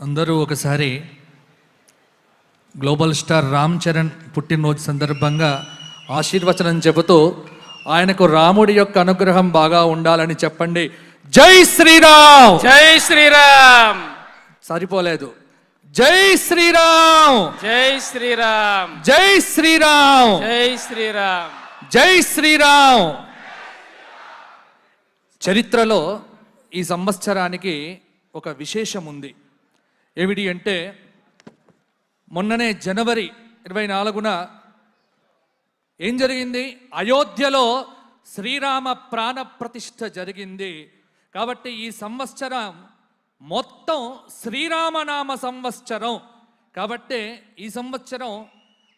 అందరూ ఒకసారి global star Ram Charan పుట్టినరోజు సందర్భంగా ఆశీర్వచనం చెబుతూ ఆయనకు రాముడి యొక్క అనుగ్రహం బాగా ఉండాలని చెప్పండి. జై శ్రీరామ్, జై శ్రీరామ్. సరిపోలేదు. జై శ్రీరామ్, జై శ్రీరామ్, జై శ్రీరామ్, జై శ్రీరామ్, జై శ్రీరామ్. చరిత్రలో ఈ సంవత్సరానికి ఒక విశేషం ఉంది. ఏమిటి అంటే, మొన్ననే జనవరి 24న ఏం జరిగింది? అయోధ్యలో శ్రీరామ ప్రాణ ప్రతిష్ఠ జరిగింది. కాబట్టి ఈ సంవత్సరం మొత్తం శ్రీరామనామ సంవత్సరం. కాబట్టి ఈ సంవత్సరం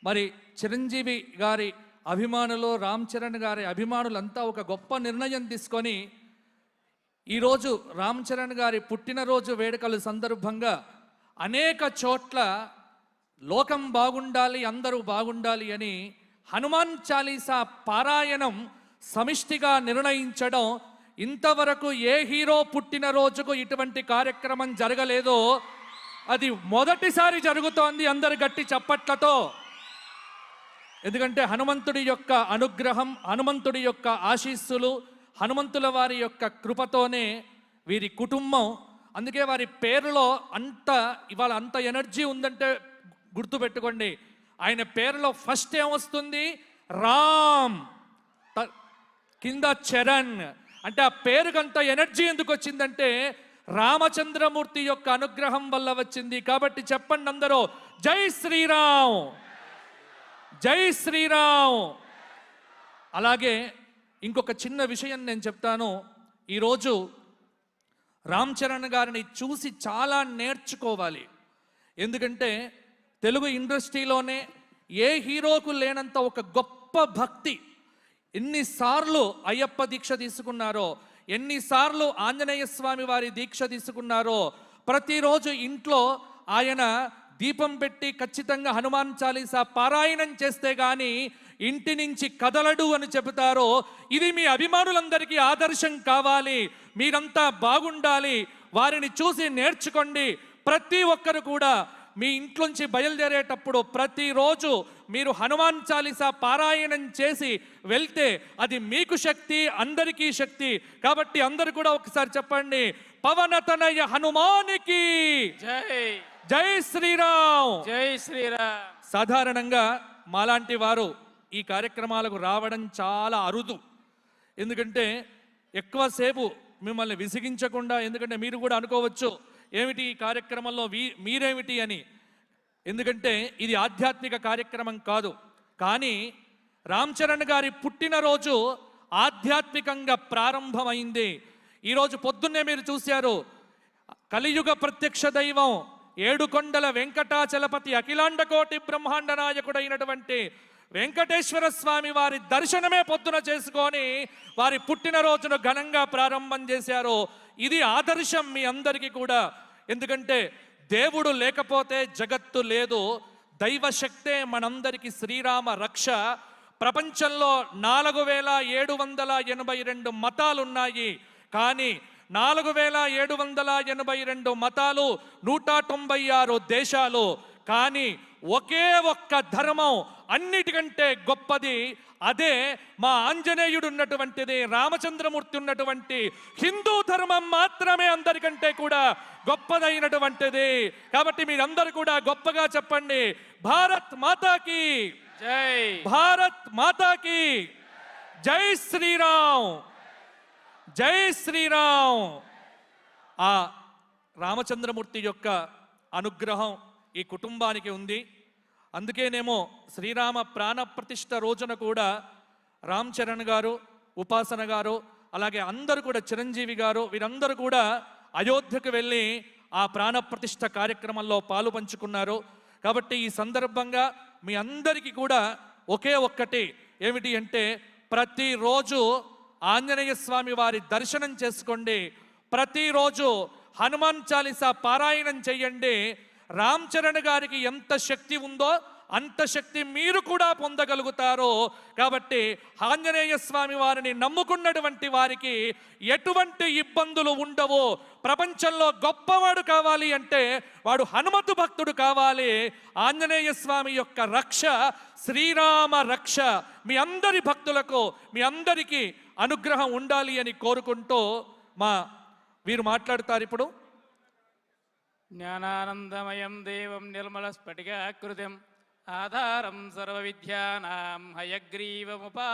మరి చిరంజీవి గారి అభిమానులు, రామ్ చరణ్ గారి అభిమానులంతా ఒక గొప్ప నిర్ణయం తీసుకొని ఈరోజు రామ్ చరణ్ గారి పుట్టినరోజు వేడుకల సందర్భంగా అనేక చోట్ల లోకం బాగుండాలి, అందరూ బాగుండాలి అని హనుమాన్ చాలీసా పారాయణం సమిష్టిగా నిర్ణయించడం. ఇంతవరకు ఏ హీరో పుట్టినరోజుకు ఇటువంటి కార్యక్రమం జరగలేదో అది మొదటిసారి జరుగుతోంది. అందరు గట్టి చప్పట్లతో. ఎందుకంటే హనుమంతుడి యొక్క అనుగ్రహం, హనుమంతుడి యొక్క ఆశీస్సులు, హనుమంతుల వారి యొక్క కృపతోనే వీరి కుటుంబం. అందుకే వారి పేరులో ఇవాళ అంత ఎనర్జీ ఉందంటే గుర్తుపెట్టుకోండి. ఆయన పేరులో ఫస్ట్ ఏమొస్తుంది? రామ్, కింద చరణ్. అంటే ఆ పేరుకంత ఎనర్జీ ఎందుకు వచ్చిందంటే రామచంద్రమూర్తి యొక్క అనుగ్రహం వల్ల వచ్చింది. కాబట్టి చెప్పండి అందరూ, జై శ్రీరామ్, జై శ్రీరామ్. అలాగే ఇంకొక చిన్న విషయం నేను చెప్తాను. ఈరోజు రామ్ చరణ్ గారిని చూసి చాలా నేర్చుకోవాలి. ఎందుకంటే తెలుగు ఇండస్ట్రీలోనే ఏ హీరోకు లేనంత ఒక గొప్ప భక్తి. ఎన్నిసార్లు అయ్యప్ప దీక్ష తీసుకున్నారో, ఎన్నిసార్లు ఆంజనేయ స్వామి వారి దీక్ష తీసుకున్నారో, ప్రతిరోజు ఇంట్లో ఆయన దీపం పెట్టి ఖచ్చితంగా హనుమాన్ చాలీసా పారాయణం చేస్తే గాని ఇంటి నుంచి కదలడు అని చెబుతారో. ఇది మీ అభిమానులందరికీ ఆదర్శం కావాలి. మీరంతా బాగుండాలి. వారిని చూసి నేర్చుకోండి. ప్రతి ఒక్కరు కూడా మీ ఇంట్లోంచి బయలుదేరేటప్పుడు ప్రతిరోజు మీరు హనుమాన్ చాలీసా పారాయణం చేసి వెళ్తే అది మీకు శక్తి, అందరికీ శక్తి. కాబట్టి అందరూ కూడా ఒకసారి చెప్పండి, పవనతనయ హనుమానికి జై, జై శ్రీరామ్, జై శ్రీరామ్. సాధారణంగా మాలాంటి వారు ఈ కార్యక్రమాలకు రావడం చాలా అరుదు. ఎందుకంటే ఎక్కువసేపు మిమ్మల్ని విసిగించకుండా, ఎందుకంటే మీరు కూడా అనుకోవచ్చు ఏమిటి ఈ కార్యక్రమంలో మీరేమిటి అని. ఎందుకంటే ఇది ఆధ్యాత్మిక కార్యక్రమం కాదు. కానీ రామ్ చరణ్ గారి పుట్టినరోజు ఆధ్యాత్మికంగా ప్రారంభమైంది. ఈరోజు పొద్దున్నే మీరు చూశారు, కలియుగ ప్రత్యక్ష దైవం, ఏడుకొండల వెంకటాచలపతి, అఖిలాండ కోటి బ్రహ్మాండ నాయకుడైనటువంటి వెంకటేశ్వర స్వామి వారి దర్శనమే పొద్దున చేసుకొని వారి పుట్టినరోజును ఘనంగా ప్రారంభం చేశారు. ఇది ఆదర్శం మీ అందరికీ కూడా. ఎందుకంటే దేవుడు లేకపోతే జగత్తు లేదు. దైవశక్తే మనందరికీ శ్రీరామ రక్ష. ప్రపంచంలో 4782 మతాలున్నాయి. కానీ 4782 మతాలు, 196 దేశాలు. కానీ ఒకే ఒక్క ధర్మం అన్నిటికంటే గొప్పది. అదే మా ఆంజనేయుడు ఉన్నటువంటిది, రామచంద్రమూర్తి ఉన్నటువంటి హిందూ ధర్మం మాత్రమే అందరికంటే కూడా గొప్పదైనటువంటిది. కాబట్టి మీరందరూ కూడా గొప్పగా చెప్పండి, భారత్ మాతాకి జై, భారత్ మాతాకి జై శ్రీరామ్, జై శ్రీరామ్. ఆ రామచంద్రమూర్తి యొక్క అనుగ్రహం ఈ కుటుంబానికి ఉంది. అందుకేనేమో శ్రీరామ ప్రాణ ప్రతిష్ఠ రోజున కూడా రామ్ చరణ్ గారు, ఉపాసన గారు, అలాగే అందరూ కూడా చిరంజీవి గారు, వీరందరూ కూడా అయోధ్యకు వెళ్ళి ఆ ప్రాణ ప్రతిష్ఠ కార్యక్రమంలో పాలు పంచుకున్నారు. కాబట్టి ఈ సందర్భంగా మీ అందరికీ కూడా ఒకే ఒక్కటి ఏమిటి అంటే, ప్రతిరోజు ఆంజనేయ స్వామి వారి దర్శనం చేసుకోండి. ప్రతిరోజు హనుమాన్ చాలీసా పారాయణం చెయ్యండి. రామ్ చరణ్ గారికి ఎంత శక్తి ఉందో అంత శక్తి మీరు కూడా పొందగలుగుతారు. కాబట్టి ఆంజనేయ స్వామి వారిని నమ్ముకున్నటువంటి వారికి ఎటువంటి ఇబ్బందులు ఉండవు. ప్రపంచంలో గొప్పవాడు కావాలి అంటే వాడు హనుమతు భక్తుడు కావాలి. ఆంజనేయ స్వామి యొక్క రక్ష శ్రీరామ రక్ష మీ అందరి భక్తులకు, మీ అందరికీ అనుగ్రహం ఉండాలి అని కోరుకుంటూ వీరు మాట్లాడతారు ఇప్పుడు. జ్ఞానానందమయం దేవం నిర్మల స్ఫటికాకృతిం ఆధారం సర్వ విద్యానాం హయగ్రీవముపా